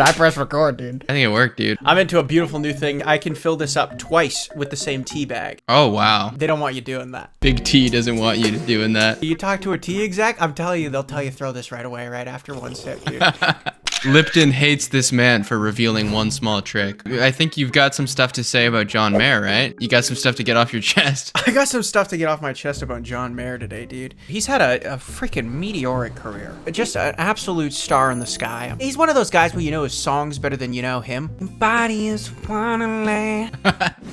I press record, dude. I think it worked, dude. I'm into a beautiful new thing. I can fill this up twice with the same tea bag. Oh, wow. They don't want you doing that. Big T doesn't want you doing that. You talk to a tea exec, I'm telling you, they'll tell you throw this right away, right after one sip, dude. Lipton hates this man for revealing one small trick. I think you've got some stuff to say about John Mayer, right? You got some stuff to get off your chest. I got some stuff to get off my chest about John Mayer today, dude. He's had a freaking meteoric career. Just an absolute star in the sky. He's one of those guys where you know his songs better than you know him. Body is wonderland.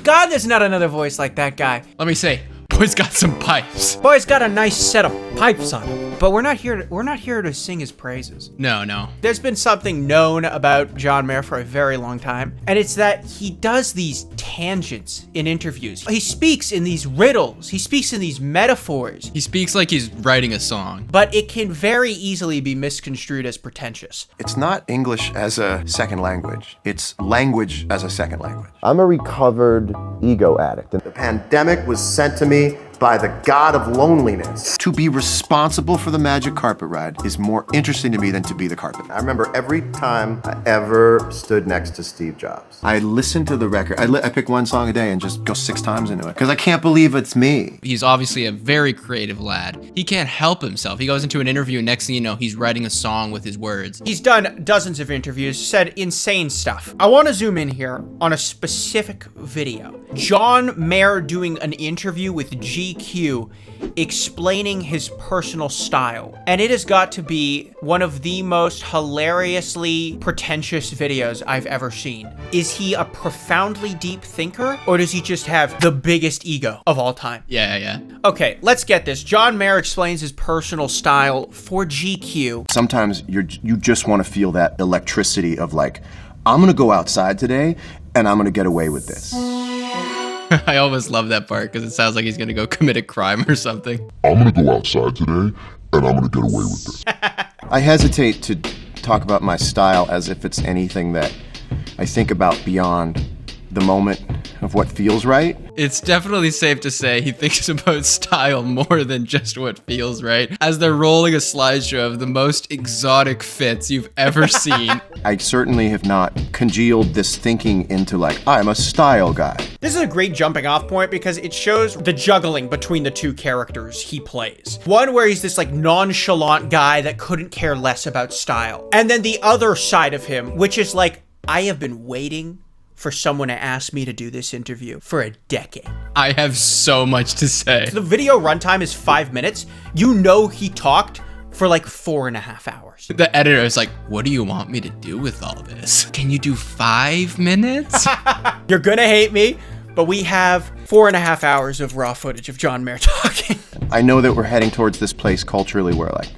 God, there's not another voice like that guy. Let me say, boy's got some pipes. Boy's got a nice set of pipes on him. But we're not here to sing his praises. No. There's been something known about John Mayer for a very long time, and it's that he does these tangents in interviews. He speaks in these riddles. He speaks in these metaphors. He speaks like he's writing a song. But it can very easily be misconstrued as pretentious. It's not English as a second language. It's language as a second language. I'm a recovered ego addict. The pandemic was sent to me by the god of loneliness. To be responsible for the magic carpet ride is more interesting to me than to be the carpet. I remember every time I ever stood next to Steve Jobs. I listen to the record. I pick one song a day and just go 6 times into it because I can't believe it's me. He's obviously a very creative lad. He can't help himself. He goes into an interview and next thing you know, he's writing a song with his words. He's done dozens of interviews, said insane stuff. I want to zoom in here on a specific video. John Mayer doing an interview with GQ explaining his personal style. And it has got to be one of the most hilariously pretentious videos I've ever seen. Is he a profoundly deep thinker or does he just have the biggest ego of all time? Yeah. Okay, let's get this. John Mayer explains his personal style for GQ. Sometimes you just want to feel that electricity of like, I'm going to go outside today and I'm going to get away with this. I always love that part because it sounds like he's going to go commit a crime or something. I'm gonna go outside today and I'm gonna get away with this. I hesitate to talk about my style as if it's anything that I think about beyond the moment of what feels right. It's definitely safe to say he thinks about style more than just what feels right, as they're rolling a slideshow of the most exotic fits you've ever seen. I certainly have not congealed this thinking into like, I'm a style guy. This is a great jumping off point because it shows the juggling between the two characters he plays. One where he's this like nonchalant guy that couldn't care less about style. And then the other side of him, which is like, I have been waiting for someone to ask me to do this interview for a decade. I have so much to say. The video runtime is 5 minutes. You know he talked for like 4.5 hours. The editor is like, what do you want me to do with all this? Can you do 5 minutes? You're gonna hate me, but we have 4.5 hours of raw footage of John Mayer talking. I know that we're heading towards this place culturally where like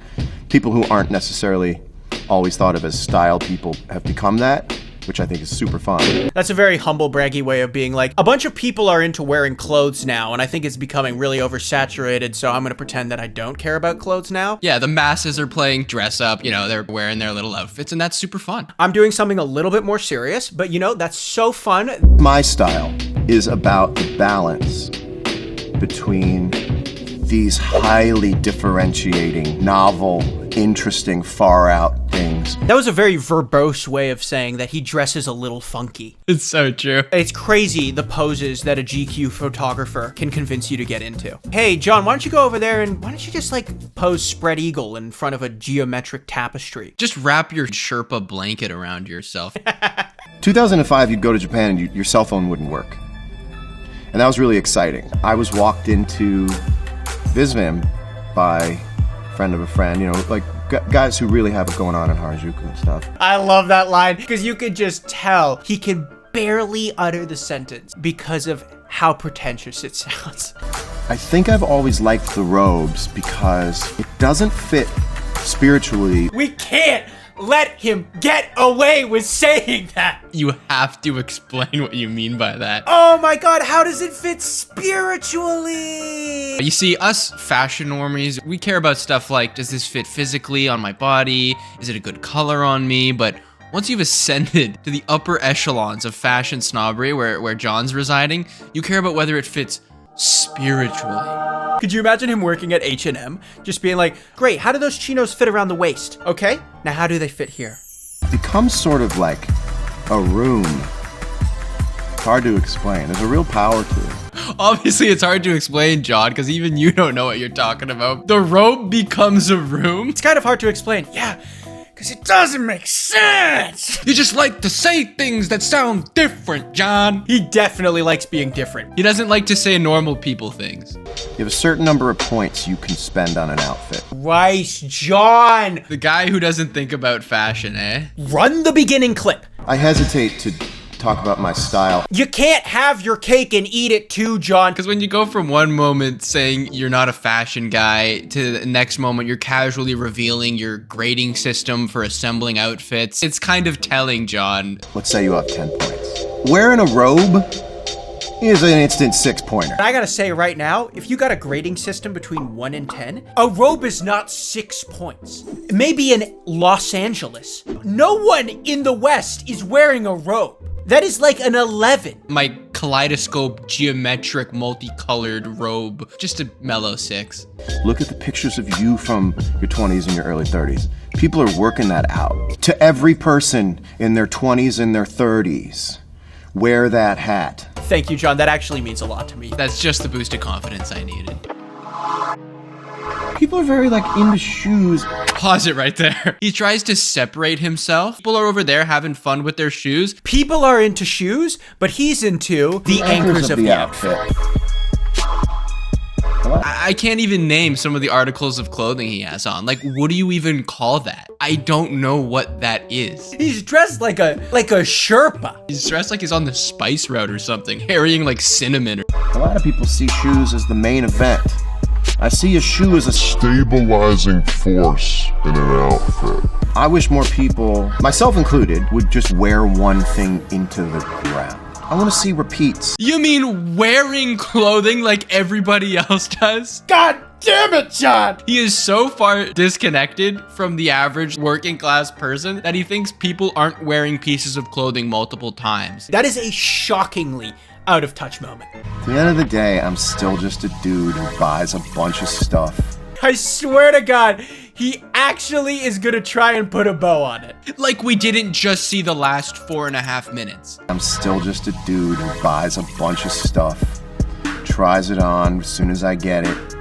people who aren't necessarily always thought of as style people have become that, which I think is super fun. That's a very humble, braggy way of being like, a bunch of people are into wearing clothes now, and I think it's becoming really oversaturated, so I'm gonna pretend that I don't care about clothes now. Yeah, the masses are playing dress up, you know, they're wearing their little outfits, and that's super fun. I'm doing something a little bit more serious, but you know, that's so fun. My style is about the balance between these highly differentiating, novel, interesting, far out things. That was a very verbose way of saying that he dresses a little funky. It's so true. It's crazy the poses that a GQ photographer can convince you to get into. Hey, John, why don't you go over there and why don't you just like pose spread eagle in front of a geometric tapestry? Just wrap your Sherpa blanket around yourself. 2005, you'd go to Japan and your cell phone wouldn't work. And that was really exciting. I was walked into Visvim by a friend of a friend, you know, like guys who really have it going on in Harajuku and stuff. I love that line because you could just tell he can barely utter the sentence because of how pretentious it sounds. I think I've always liked the robes because it doesn't fit spiritually. We can't let him get away with saying that. You have to explain what you mean by that. Oh my God, how does it fit spiritually? You see, us fashion normies, we care about stuff like, does this fit physically on my body? Is it a good color on me? But once you've ascended to the upper echelons of fashion snobbery where John's residing, you care about whether it fits spiritually. Could you imagine him working at H&M? Just being like, great, how do those chinos fit around the waist? Okay, now how do they fit here? It becomes sort of like a room. Hard to explain. There's a real power to it. Obviously, it's hard to explain, John, because even you don't know what you're talking about. The robe becomes a room? It's kind of hard to explain. Yeah, because it doesn't make sense. You just like to say things that sound different, John. He definitely likes being different. He doesn't like to say normal people things. You have a certain number of points you can spend on an outfit. Right, John. The guy who doesn't think about fashion, eh? Run the beginning clip. I hesitate to talk about my style. You can't have your cake and eat it too, John. Because when you go from one moment saying you're not a fashion guy to the next moment you're casually revealing your grading system for assembling outfits, it's kind of telling, John. Let's say you have 10 points. Wearing a robe is an instant 6-pointer. I gotta say right now, if you got a grading system between 1 and 10, a robe is not 6 points. Maybe in Los Angeles, no one in the West is wearing a robe. That is like an 11. My kaleidoscope, geometric, multicolored robe. Just a mellow 6. Look at the pictures of you from your 20s and your early 30s. People are working that out. To every person in their 20s and their 30s, wear that hat. Thank you, John. That actually means a lot to me. That's just the boost of confidence I needed. People are very into shoes. Pause it right there. He tries to separate himself. People are over there having fun with their shoes. People are into shoes, but he's into the anchors of the outfit. I can't even name some of the articles of clothing he has on. Like, what do you even call that? I don't know what that is. He's dressed like a Sherpa. He's dressed like he's on the spice route or something, carrying like cinnamon. A lot of people see shoes as the main event. I see a shoe as a Stabilizing force in an outfit. I wish more people, myself included, would just wear one thing into the ground. I want to see repeats. You mean wearing clothing like everybody else does? God damn it, John! He is so far disconnected from the average working class person that he thinks people aren't wearing pieces of clothing multiple times. That is a shockingly out of touch moment. At the end of the day, I'm still just a dude who buys a bunch of stuff. I swear to God, he actually is gonna try and put a bow on it. Like we didn't just see the last 4.5 minutes. I'm still just a dude who buys a bunch of stuff, tries it on as soon as I get it,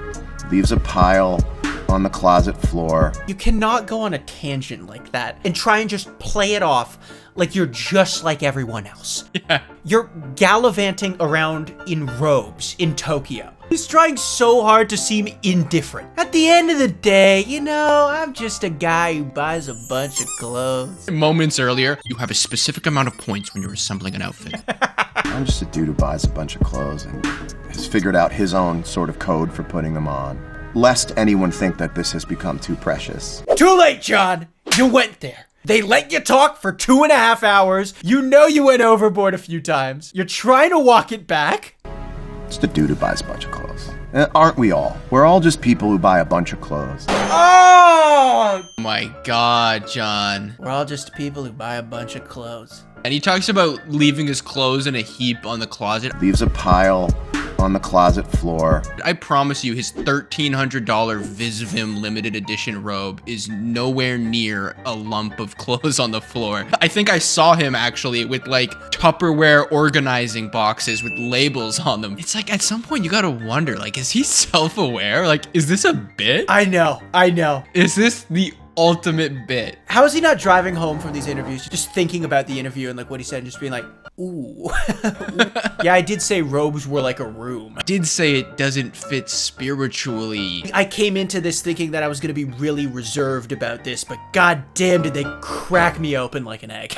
leaves a pile on the closet floor. You cannot go on a tangent like that and try and just play it off like you're just like everyone else. Yeah. You're gallivanting around in robes in Tokyo. He's trying so hard to seem indifferent. At the end of the day, you know, I'm just a guy who buys a bunch of clothes. Moments earlier, you have a specific amount of points when you're assembling an outfit. I'm just a dude who buys a bunch of clothes and has figured out his own sort of code for putting them on. Lest anyone think that this has become too precious. Too late, John. You went there. They let you talk for 2.5 hours. You know you went overboard a few times. You're trying to walk it back. Just a dude who buys a bunch of clothes. Aren't we all? We're all just people who buy a bunch of clothes. Oh! My God, John. We're all just people who buy a bunch of clothes. And he talks about leaving his clothes in a heap on the closet. Leaves a pile on the closet floor. I promise you his $1,300 Visvim limited edition robe is nowhere near a lump of clothes on the floor. I think I saw him actually with like Tupperware organizing boxes with labels on them. It's like at some point you gotta wonder, like, is he self-aware? Like, is this a bit? I know. Is this the ultimate bit? How is he not driving home from these interviews, just thinking about the interview and like what he said and just being like, ooh. Yeah, I did say robes were like a room. I did say it doesn't fit spiritually. I came into this thinking that I was going to be really reserved about this, but goddamn did they crack me open like an egg.